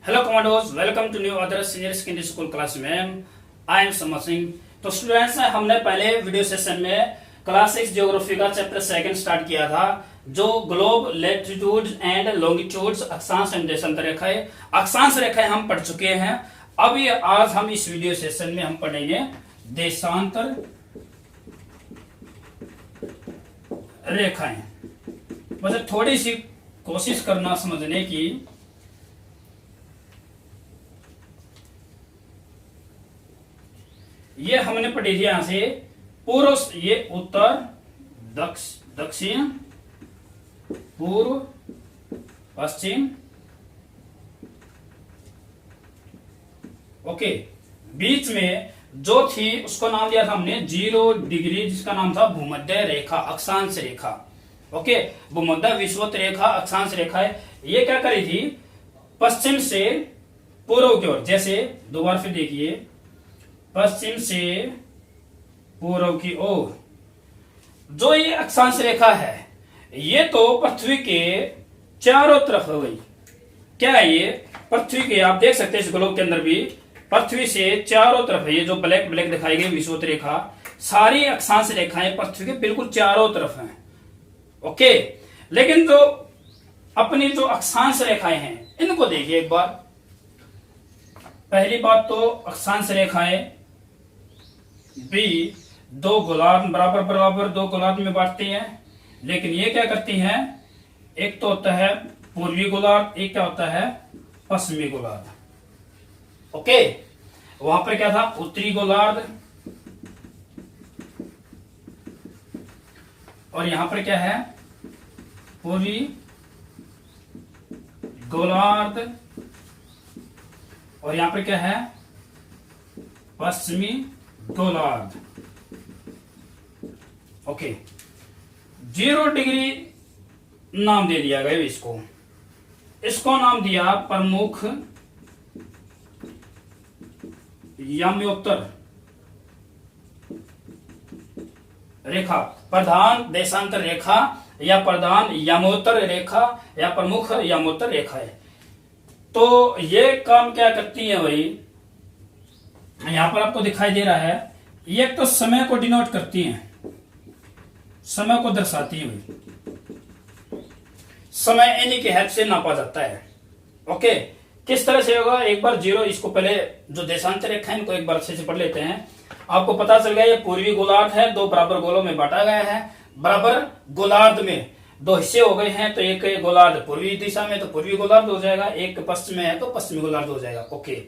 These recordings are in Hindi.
Hello commandos, welcome to new other senior secondary school class में I am समर सिंह। तो स्टूडेंट्स हमने पहले वीडियो सेशन में क्लास 6 ज्योग्राफी का चैप्टर सेकंड स्टार्ट किया था, जो ग्लोब लैटिट्यूड एंड लॉन्गिट्यूड्स अक्षांश एवं देशांतर रेखाएं, अक्षांश रेखाएं हम पढ़ चुके हैं। अभी आज हम इस वीडियो सेशन में हम पढ़ेंगे देशांतर रेखाएं। बस थोड़ी सी कोशिश करना समझने की। ये हमने पढ़ी थी यहां से पूर्व, ये उत्तर, दक्षिण, पूर्व, पश्चिम। ओके, बीच में जो थी उसको नाम दिया था हमने 0 डिग्री, जिसका नाम था भूमध्य रेखा, अक्षांश रेखा। ओके, भूमध्य विषुवत रेखा, अक्षांश रेखा है। ये क्या करी थी, पश्चिम से पूर्व की ओर, जैसे दोबारा फिर देखिए, पश्चिम से पूर्व की ओर जो ये अक्षांश रेखा है, ये तो पृथ्वी के चारों तरफ हो गई। क्या है ये, पृथ्वी के, आप देख सकते हैं इस ग्लोब के अंदर भी पृथ्वी से चारों तरफ है। ये जो ब्लैक ब्लैक दिखाई गई विषुवत रेखा, सारी अक्षांश रेखाएं पृथ्वी के बिल्कुल चारों तरफ हैं। ओके, लेकिन जो अपनी जो अक्षांश रेखाएं हैं, इनको देखिए एक बार। पहली बात तो अक्षांश रेखाएं भी दो गोलार्ध बराबर बराबर दो गोलार्ध में बांटती हैं, लेकिन ये क्या करती हैं, एक तो होता है पूर्वी गोलार्ध, एक क्या होता है पश्चिमी गोलार्ध। ओके, वहां पर क्या था, उत्तरी गोलार्ध, और यहां पर क्या है, पूर्वी गोलार्ध, और यहां पर क्या है, पश्चिमी गोलार्ध। ओके, 0 डिग्री नाम दे दिया गया इसको। इसको नाम दिया प्रमुख याम्योत्तर रेखा, प्रधान देशांतर रेखा, या प्रधान यामोत्तर रेखा, या प्रमुख यामोत्तर रेखा है। तो ये काम क्या करती है भाई, यहां पर आपको दिखाई दे रहा है, ये तो समय को डिनोट करती हैं, समय को दर्शाती है भाई। समय इन्हीं के हेल्प से नापा जाता है। ओके, किस तरह से होगा, एक बार 0, इसको पहले जो देशांतर रेखा है इनको एक बार अच्छे से पढ़ लेते हैं। आपको पता चल गया ये पूर्वी गोलार्ध है, दो बराबर गोलों में बांटा गया है। बराबर गोलार्ध में दो हिस्से हो गए हैं, तो एक गोलार्ध पूर्वी दिशा में तो पूर्वी गोलार्ध हो जाएगा, एक पश्चिम में है तो पश्चिमी गोलार्ध हो जाएगा। ओके,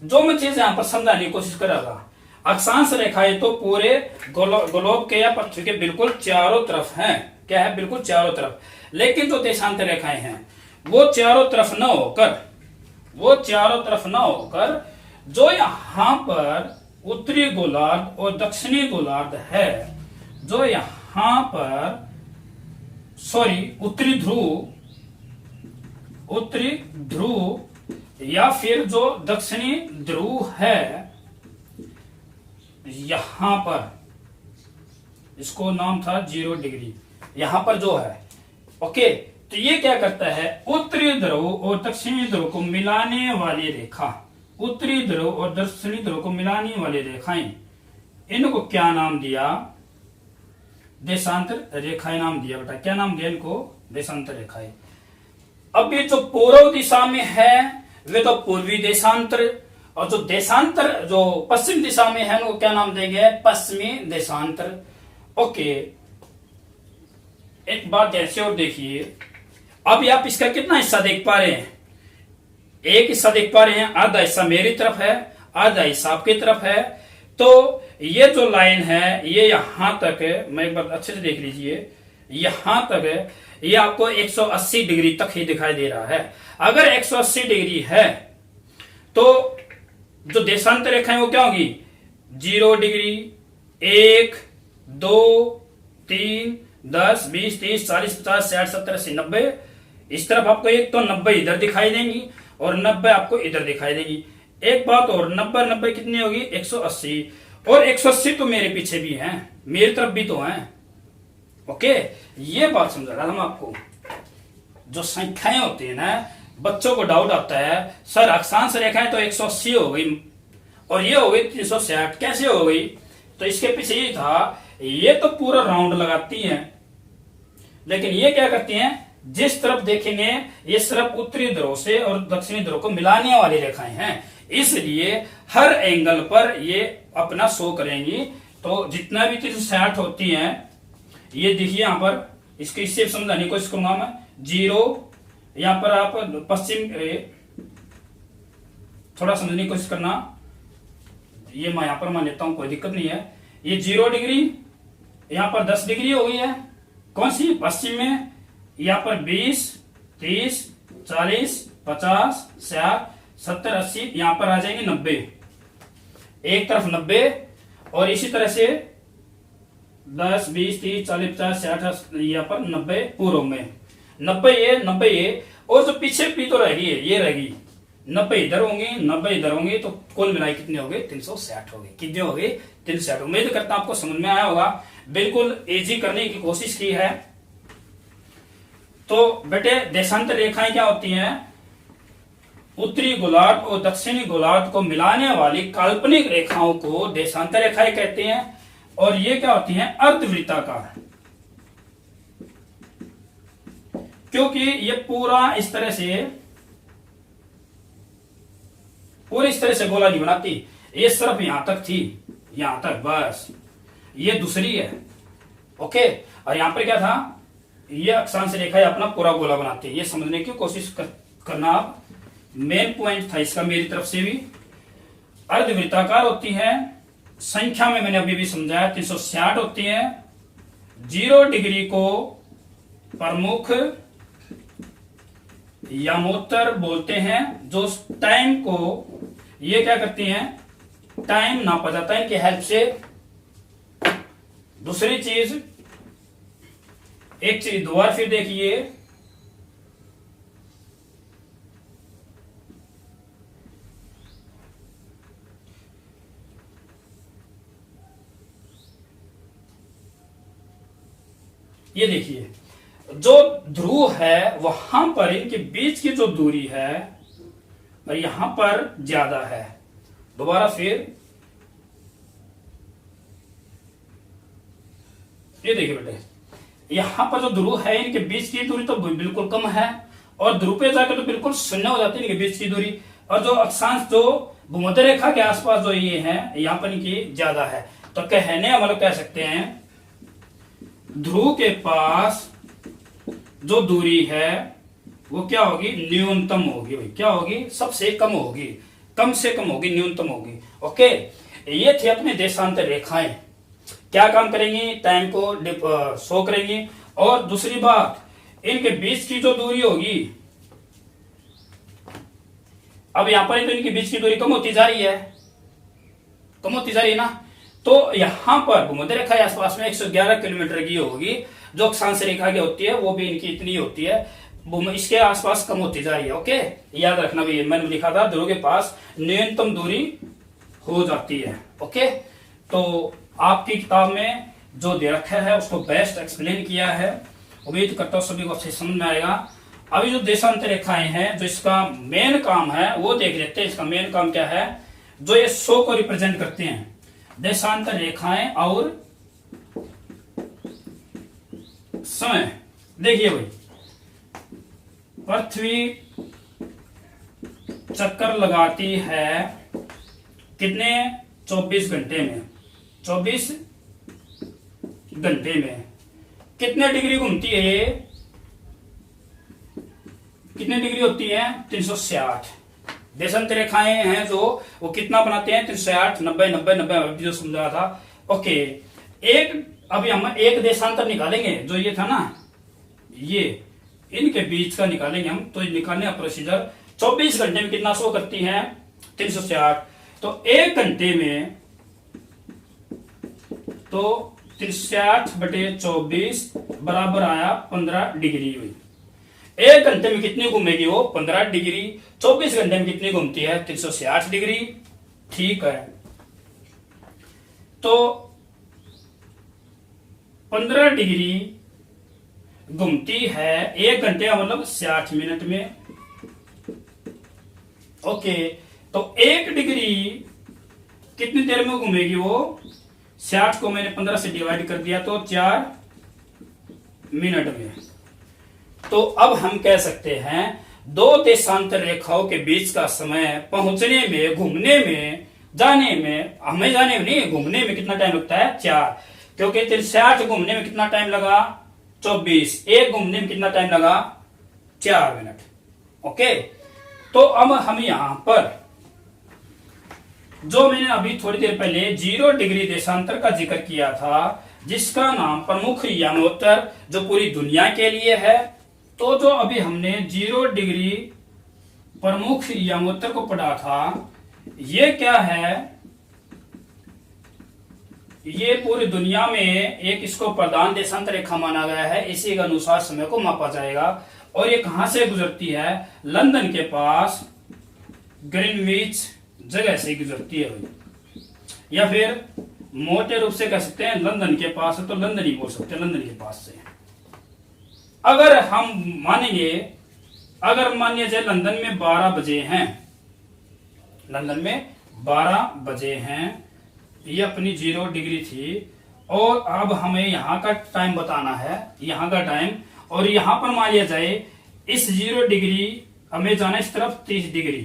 जो मैं चीज यहां पर समझाने की कोशिश कर रहा था, अक्षांश रेखाएं तो पूरे ग्लोब के या पृथ्वी के बिल्कुल चारों तरफ हैं। क्या है, बिल्कुल चारों तरफ। लेकिन जो देशांतर रेखाएं हैं वो चारों तरफ न होकर जो यहां पर उत्तरी गोलार्ध और दक्षिणी गोलार्ध है, जो यहां पर उत्तरी ध्रुव या फिर जो दक्षिणी ध्रुव है, यहां पर इसको नाम था 0 डिग्री, यहां पर जो है। ओके, तो ये क्या करता है, उत्तरी ध्रुव और दक्षिणी ध्रुव को मिलाने वाली रेखा, उत्तरी ध्रुव और दक्षिणी ध्रुव को मिलाने वाली रेखाएं, इनको क्या नाम दिया, देशांतर रेखाएं नाम दिया बेटा। क्या नाम दिया इनको, देशांतर रेखाएं। अब ये जो पूर्व दिशा में है वे तो पूर्वी देशांतर, और जो देशांतर जो पश्चिम दिशा में है उनको क्या नाम देंगे, पश्चिमी देशांतर। ओके, एक बात ऐसे और देखिए, अब आप इसका कितना हिस्सा देख पा रहे हैं, एक हिस्सा देख पा रहे हैं, आधा हिस्सा मेरी तरफ है, आधा हिस्सा आपकी तरफ है। तो ये जो लाइन है ये यहां तक है, मैं एक बार अच्छे से देख लीजिए, यहां तक है, ये आपको 180 डिग्री तक ही दिखाई दे रहा है। अगर 180 डिग्री है तो जो देशांतर रेखा है वो क्या होगी, 0 डिग्री, 1, 2, 3, 10, 20, 30, 40, 50, 60, 70, 80, 90। इस तरफ आपको एक तो 90 इधर दिखाई देंगी और 90 आपको इधर दिखाई देंगी। एक बात और, 90 कितनी होगी, 180, और 180 तो मेरे पीछे भी हैं, मेरी तरफ भी तो हैं। ओके, ये बात समझा रहा हम आपको। जो संख्याएं होती है ना, बच्चों को डाउट आता है सर अक्षांश रेखाएं तो 180 हो गई और ये हो गई 360, कैसे हो गई? तो इसके पीछे ये था, ये तो पूरा राउंड लगाती हैं, लेकिन ये क्या करती हैं, जिस तरफ देखेंगे ये सिर्फ उत्तरी ध्रुव से और दक्षिणी ध्रुव को मिलाने वाली रेखाएं हैं, इसलिए हर एंगल पर ये अपना शो करेंगी। तो जितना भी 360 होती हैं, ये देखिए यहां पर, इसके इससे समझाने की कोशिश करूंगा मैं। 0 यहां पर आप पश्चिम, थोड़ा समझने की कोशिश करना, ये मैं यहां पर मान लेता हूं, कोई दिक्कत नहीं है। ये 0 डिग्री, यहां पर 10 डिग्री हो गई है, कौन सी? पश्चिम में। यहां पर 20, 30, 40, 50, 60, 70, 80, यहां पर आ जाएंगे 90, एक तरफ 90, और इसी तरह से 10, 20, 30, 40, 50, 60, यहां पर 90 पूर्व में, 90 ये, 90 ये, और जो पीछे भी तो रहेगी, ये रहेगी 90 इधर होंगे, 90 इधर होंगे, तो कुल मिलाई कितने हो गए? 360 हो गए। कितने हो गए? 360। उम्मीद करता हूं आपको समझ में आया होगा, बिल्कुल इजी करने की कोशिश की है। तो बेटे देशांतर रेखाएं क्या होती हैं? उत्तरी गोलार्ध और दक्षिणी गोलार्ध को मिलाने वाली काल्पनिक रेखाओं को देशांतर रेखाएं कहते हैं। और ये क्या होती हैं? अर्धवृत्ताकार, क्योंकि ये पूरा इस तरह से गोला नहीं बनाती, ये सिर्फ यहां तक थी, यहां तक बस, ये दूसरी है। ओके, और यहां पर क्या था? ये अक्षांश रेखा अपना पूरा गोला बनाती है। ये समझने की कोशिश करना आप, मेन पॉइंट था इसका मेरी तरफ से भी। अर्धवृत्ताकार होती है, संख्या में मैंने अभी भी समझाया 360 होती है। 0 डिग्री को प्रमुख यामोत्तर बोलते हैं, जो टाइम को ये क्या करती हैं? टाइम नापा जाता है इनकी हेल्प से। दूसरी चीज, एक चीज दोबारा फिर देखिए, ये देखिए जो ध्रुव है वहां पर इनके बीच की जो दूरी है और यहां पर ज्यादा है। दोबारा फिर ये देखिए बेटे, यहां पर जो ध्रुव है इनके बीच की दूरी तो बिल्कुल कम है, और ध्रुव पे जाकर तो बिल्कुल शून्य हो जाती है इनके बीच की दूरी। और जो अक्षांश जो भूमध्य रेखा के आसपास जो ये है, यहां पर इनकी ज्यादा है। तो कहने मतलब कह सकते हैं ध्रुव के पास जो दूरी है वो क्या होगी? न्यूनतम होगी। भाई क्या होगी? सबसे कम होगी, कम से कम होगी, न्यूनतम होगी। ओके, ये थी अपने देशांतर रेखाएं, क्या काम करेंगी? टाइम को शो करेंगी। और दूसरी बात, इनके बीच की जो दूरी होगी, अब यहां पर तो इनके बीच की दूरी कम होती जा रही है, कम होती जा रही है ना। तो यहां पर भूमध्य रेखा के आसपास में 111 किलोमीटर की होगी, जो अक्षांश रेखा की होती है वो भी इनकी इतनी होती है, इसके आसपास कम होती जा रही है। ओके, याद रखना भी, मैंने लिखा था ध्रुव के पास न्यूनतम दूरी हो जाती है। ओके, तो आपकी किताब में जो दे रखा है उसको बेस्ट एक्सप्लेन किया है, उम्मीद करता हूं सभी को अच्छे समझ में आएगा। अभी जो देशांतर रेखाएं हैं, जो इसका मेन काम है वो देख लेते हैं। इसका मेन काम क्या है? जो ये शो को रिप्रेजेंट करते हैं, देशांतर रेखाएं और समय। देखिए भाई, पृथ्वी चक्कर लगाती है कितने? 24 घंटे में। 24 घंटे में कितने डिग्री घूमती है ये? कितने डिग्री होती है? 360। देशांतर रेखाएं हैं जो वो कितना बनाते हैं? 360, 90, 90, 90 जो समझा था। ओके, एक अभी हम एक देशांतर निकालेंगे, जो ये था ना, ये इनके बीच का निकालेंगे हम। तो निकालने का प्रोसीजर, 24 घंटे में कितना शो करती है? 360। तो एक घंटे में तो 360/24 बराबर आया 15 डिग्री हुई। एक घंटे में कितनी घूमेगी वो? 15 डिग्री। 24 घंटे में कितनी घूमती है? 360 डिग्री। ठीक है, तो 15 डिग्री घूमती है एक घंटे का मतलब 60 मिनट में। ओके, तो 1 डिग्री कितनी देर में घूमेगी वो? 60 को मैंने 15 से डिवाइड कर दिया तो 4 मिनट में। तो अब हम कह सकते हैं दो देशांतर रेखाओं के बीच का समय पहुंचने में, घूमने में, जाने में, हमें जाने में नहीं, घूमने में कितना टाइम लगता है? 4। क्योंकि 60 घूमने में कितना टाइम लगा? 24। एक घूमने में कितना टाइम लगा? 4 मिनट। ओके, तो अब हम यहां पर जो मैंने अभी थोड़ी देर पहले 0 डिग्री देशांतर का जिक्र किया था, जिसका नाम प्रमुख यमोत्तर, जो पूरी दुनिया के लिए है, तो जो अभी हमने 0 डिग्री प्रमुख यमोत्तर को पढ़ा था, ये क्या है? ये पूरी दुनिया में एक इसको प्रधान देशांतर रेखा माना गया है। इसी के अनुसार समय को मापा जाएगा। और ये कहां से गुजरती है? लंदन के पास ग्रीनविच जगह से गुजरती है भाई, या फिर मोटे रूप से कह सकते हैं लंदन के पास है, तो लंदन ही बोल सकते हैं, लंदन के पास से। अगर हम मानेंगे, अगर मान लीजिए लंदन में 12 बजे हैं, लंदन में 12 बजे हैं, ये अपनी 0 डिग्री थी, और अब हमें यहां का टाइम बताना है, यहां का टाइम, और यहां पर मान लिया जाए इस 0 डिग्री हमें जाना इस तरफ 30 डिग्री।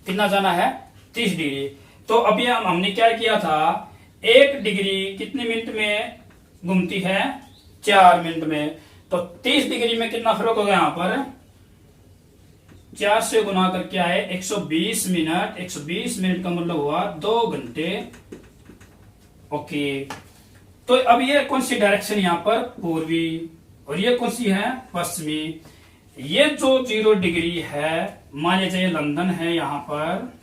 कितना जाना है? 30 डिग्री। तो अभी हमने क्या किया था? 1 डिग्री कितने मिनट में घूमती है? 4 मिनट में। तो 30 डिग्री में कितना फर्क होगा? यहां पर 4 से गुना करके आए 120 मिनट। 120 मिनट का मतलब हुआ 2 घंटे। ओके, तो अब ये कौन सी डायरेक्शन यहां पर? पूर्वी, और ये कौन सी है? पश्चिमी। ये जो 0 डिग्री है, मान लीजिए लंदन है, यहां पर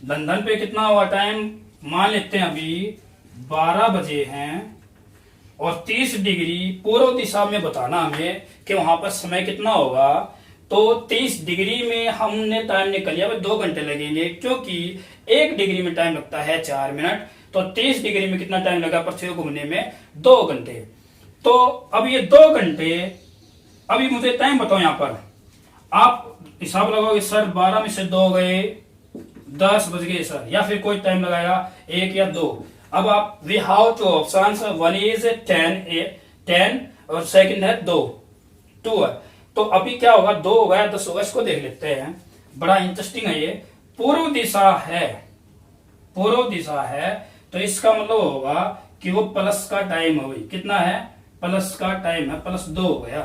लंदन पे कितना हुआ टाइम? मान लेते हैं अभी 12 बजे हैं, और 30 डिग्री पूर्व दिशा में बताना हमें कि वहां पर समय कितना होगा। तो 30 डिग्री में हमने टाइम निकल लिया, 2 घंटे लगेंगे, क्योंकि 1 डिग्री में टाइम लगता है 4 मिनट। तो 30 डिग्री में कितना टाइम लगा पृथ्वी को घूमने में? 2 घंटे। तो अब ये 2 घंटे, अभी मुझे टाइम बताओ। यहां पर आप हिसाब लगाओगे, सर 12 में से 2 गए, 10 बज गए सर, या फिर कोई टाइम लगाएगा 1 या 2। अब आप we how two options, 1 is 10 और सेकंड है 2 है। तो अभी क्या होगा? 2 होगा या 10 होगा, इसको देख लेते हैं, बड़ा इंटरेस्टिंग है ये। पूर्व दिशा है, पूर्व दिशा है, तो इसका मतलब होगा कि वो प्लस का टाइम है। कितना है? प्लस का टाइम है, +2 हो गया।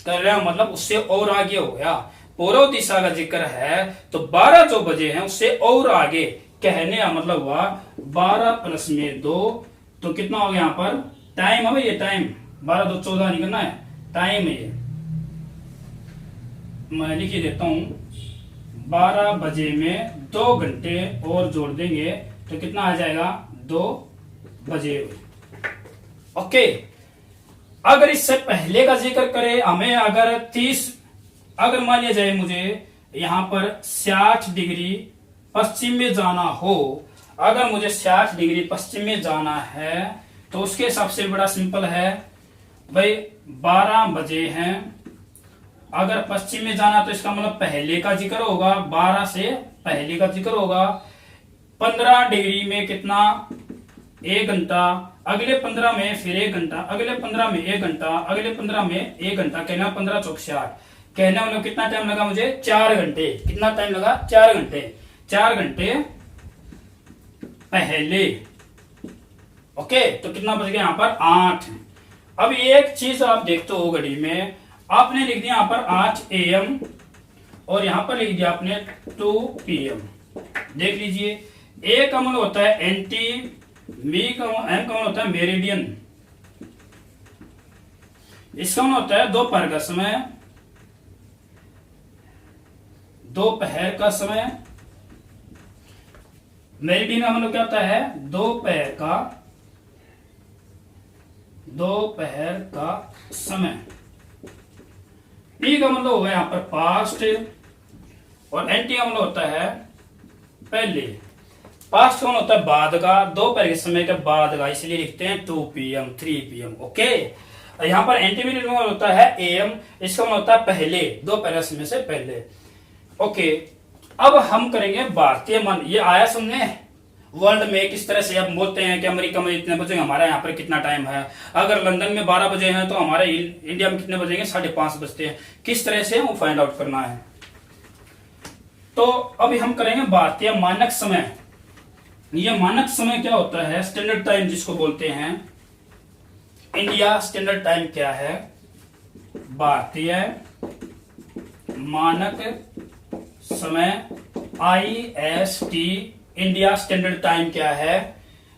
कर रहे हो मतलब उससे और आगे हो गया। पूर्व दिशा का जिक्र है, तो 12 जो बजे हैं उससे और आगे, कहने का मतलब हुआ 12 + में 2, तो कितना हो गया? यहाँ पर टाइम है, ये टाइम 12 2 14 निकलना है, टाइम है ये। मैं लिख ही देता हूं, 12 बजे में 2 घंटे और जोड़ देंगे तो कितना आ जाएगा? 2 बजे। ओके, अगर इससे पहले का जिक्र करें, हमें अगर 30, अगर मान लिया जाए मुझे यहां पर 60 डिग्री पश्चिम में जाना हो, अगर मुझे 60 डिग्री पश्चिम में जाना है, तो उसके हिसाब से बड़ा सिंपल है भाई, 12 बजे हैं, अगर पश्चिम में जाना तो इसका मतलब पहले का जिक्र होगा, 12 से पहले का जिक्र होगा। 15 डिग्री में कितना? 1 घंटा, अगले 15 में फिर 1 घंटा, अगले 15 में 1 घंटा, अगले 15 में 1 घंटा, कहना 15 चौक 60, कहने मतलब कितना टाइम लगा मुझे? 4 घंटे। कितना टाइम लगा? 4 घंटे। 4 घंटे पहले। ओके, तो कितना बज गया यहाँ पर? 8। अब एक चीज आप देखते हो घड़ी में, आपने लिख दिया यहाँ पर 8 AM और यहाँ पर लिख दिया आपने 2 PM। देख लीजिए, ए का मतलब होता है एंटी, एम का मतलब होता है मेरिडियन, इसका मतलब होता है दोपहर का समय, दोपहर का समय। मेरिडियन का मतलब क्या होता है? दोपहर का समय। पी का मतलब होगा यहाँ पर पास्ट, और एंटी का मतलब होता है पहले। पास्ट का मतलब होता है बाद का, दोपहर के समय के बाद का, इसलिए लिखते हैं 2 PM 3 PM। ओके, यहाँ पर एंटीमीडिएट का मतलब होता है AM, इसका मतलब होता है पहले, दोपहर के समय से पहले। ओके, अब हम करेंगे भारतीय मान। ये आया सुनने वर्ल्ड में किस तरह से अब बोलते हैं कि अमेरिका में इतने बजे, हमारे यहाँ पर कितना टाइम है, अगर लंदन में 12 बजे हैं तो हमारे इंडिया में कितने बजेंगे, 5:30 बजते हैं, किस तरह से वो फाइंड आउट करना है। तो अभी हम करेंगे भारतीय मानक समय। ये मानक समय क्या होता है, स्टैंडर्ड टाइम जिसको बोलते हैं, इंडिया स्टैंडर्ड टाइम क्या है, भारतीय मानक समय IST, इंडिया स्टैंडर्ड टाइम क्या है।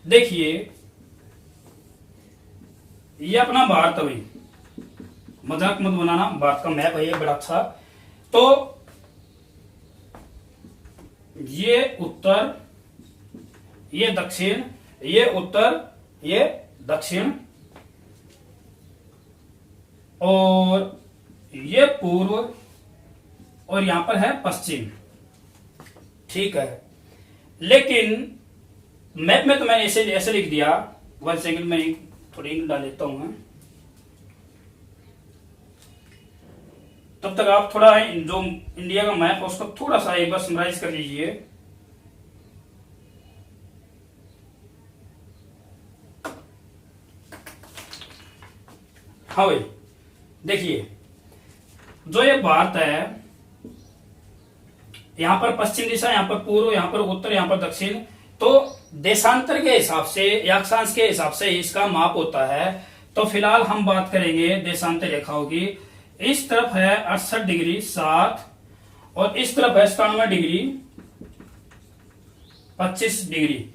देखिए ये अपना भारत, अभी मजाक मत बनाना, भारत का मैप है ये बड़ा अच्छा। तो ये उत्तर, ये दक्षिण, ये उत्तर, ये दक्षिण, और ये पूर्व, और यहां पर है पश्चिम। ठीक है, लेकिन मैप में तो मैंने ऐसे ऐसे लिख दिया। 1 सेकंड में थोड़ी इंक डाल देता हूं मैं, तब तक आप थोड़ा जो इंडिया का मैप है उसको थोड़ा सा एक बार समराइज कर लीजिए। हाँ भाई, देखिए जो ये भारत है, यहां पर पश्चिम दिशा, यहां पर पूर्व, यहां पर उत्तर, यहां पर दक्षिण, तो देशांतर के हिसाब से या अक्षांश के हिसाब से इसका माप होता है। तो फिलहाल हम बात करेंगे देशांतर रेखाओं की। इस तरफ है 68 डिग्री 7, और इस तरफ है 97 डिग्री 25 डिग्री।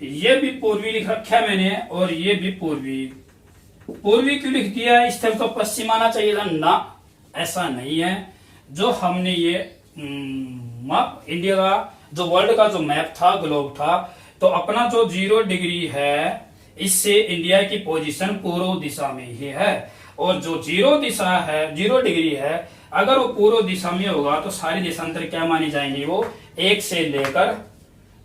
ये भी पूर्वी लिख रखा है मैंने, और ये भी पूर्वी। पूर्वी क्यों लिख दिया, इस तरफ तो पश्चिम आना चाहिए था ना, ऐसा नहीं है। जो हमने ये माप इंडिया का, जो वर्ल्ड का जो मैप था, ग्लोब था, तो अपना जो 0 डिग्री है, इससे इंडिया की पोजीशन पूर्व दिशा में ही है। और जो 0 दिशा है, 0 डिग्री है, अगर वो पूर्व दिशा में होगा तो सारी देशांतर क्या मानी जाएंगी, वो 1 से लेकर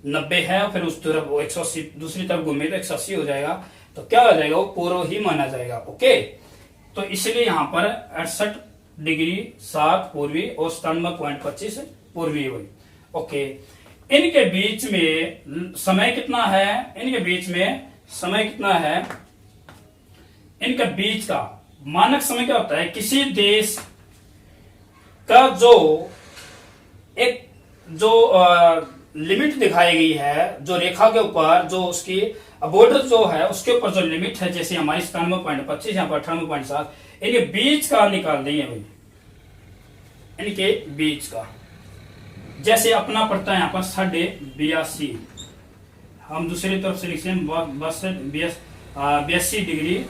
90 है, फिर उस तरफ वो 180, दूसरी तरफ घूमे तो 180 हो जाएगा, तो क्या हो जाएगा, वो पूर्व ही माना जाएगा। ओके, तो इसलिए यहां पर 68 डिग्री 7 पूर्वी और 97.25 पूर्वी हुई। ओके, इनके बीच में समय कितना है, इनके बीच में समय कितना है, इनके बीच का मानक समय क्या होता है, किसी देश का जो एक जो लिमिट दिखाई गई है, जो रेखा के ऊपर, जो उसकी बॉर्डर जो है उसके ऊपर जो लिमिट है, जैसे हमारी 97.25, यहाँ पर 98.7, इनके बीच का निकाल देंगे भाई, इनके बीच का। जैसे अपना पड़ता है यहाँ पर 82.5, हम दूसरी तरफ से लिखते हैं 82 डिग्री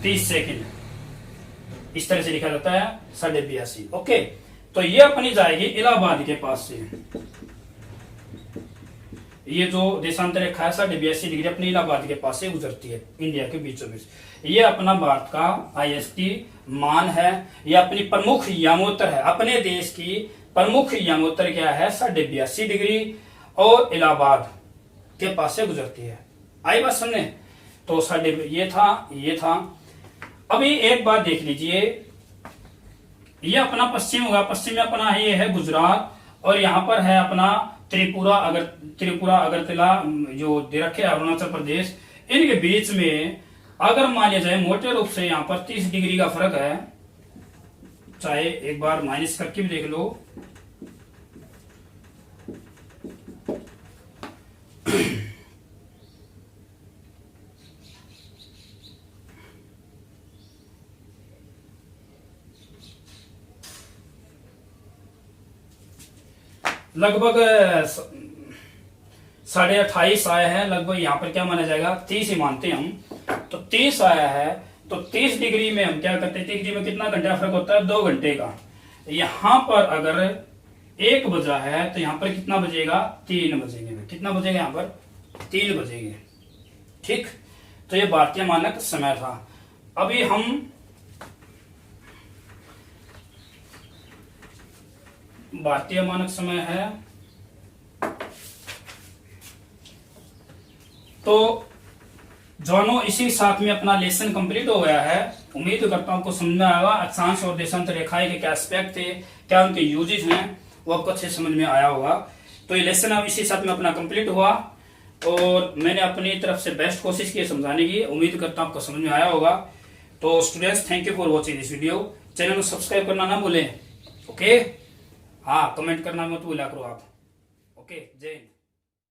30 सेकेंड, इस तरह से लिखा जाता है 82.5। ओके, तो ये अपनी जाएगी इलाहाबाद के पास से। ये जो देशांतर रेखा है 82.5 डिग्री अपनी इलाहाबाद के पास से गुजरती है, इंडिया के बीचों बीच। ये अपना भारत का IST मान है, ये अपनी प्रमुख यामोत्तर है, अपने देश की प्रमुख यामोत्तर क्या है, 82.5 डिग्री, और इलाहाबाद के पास से गुजरती है। आई बात सुनने, तो ये था। अभी एक बात देख लीजिए, ये अपना पश्चिम होगा, पश्चिम में अपना ये है गुजरात, और यहां पर है अपना त्रिपुरा, अगरतला जो दे रखे अरुणाचल प्रदेश। इनके बीच में अगर मान लिया जाए मोटे रूप से यहां पर 30 डिग्री का फर्क है, चाहे एक बार माइनस करके भी देख लो, लगभग 28.5 आया है, लगभग यहाँ पर क्या माना जाएगा, 30 ही मानते हैं हम। तो 30 आया है, तो 30 डिग्री में हम क्या करते हैं, 30 डिग्री में कितना घंटे का फर्क होता है, 2 घंटे का। यहां पर अगर 1 बजा है तो यहां पर कितना बजेगा, 3 बजेंगे। कितना बजेगा, यहां पर 3 बजेंगे। ठीक, तो ये भारतीय मानक समय था। अभी हम भारतीय मानक समय है, तो दोनों इसी साथ में अपना लेसन कंप्लीट हो गया है। उम्मीद करता हूं आपको समझ में आएगा अक्षांश और देशांतर रेखाएं के क्या एस्पेक्ट थे, क्या उनके यूजेस हैं, वो आपको अच्छे समझ में आया होगा। तो ये लेसन अब इसी साथ में अपना कंप्लीट हुआ और मैंने अपनी तरफ से बेस्ट कोशिश की समझाने की। उम्मीद करता हूँ आपको समझ में आया होगा। तो students, thank you for watching this video. Channel को सब्सक्राइब करना ना भूलें। ओके, हाँ, कमेंट करना मत भूला करो आप। ओके, जय हिंद।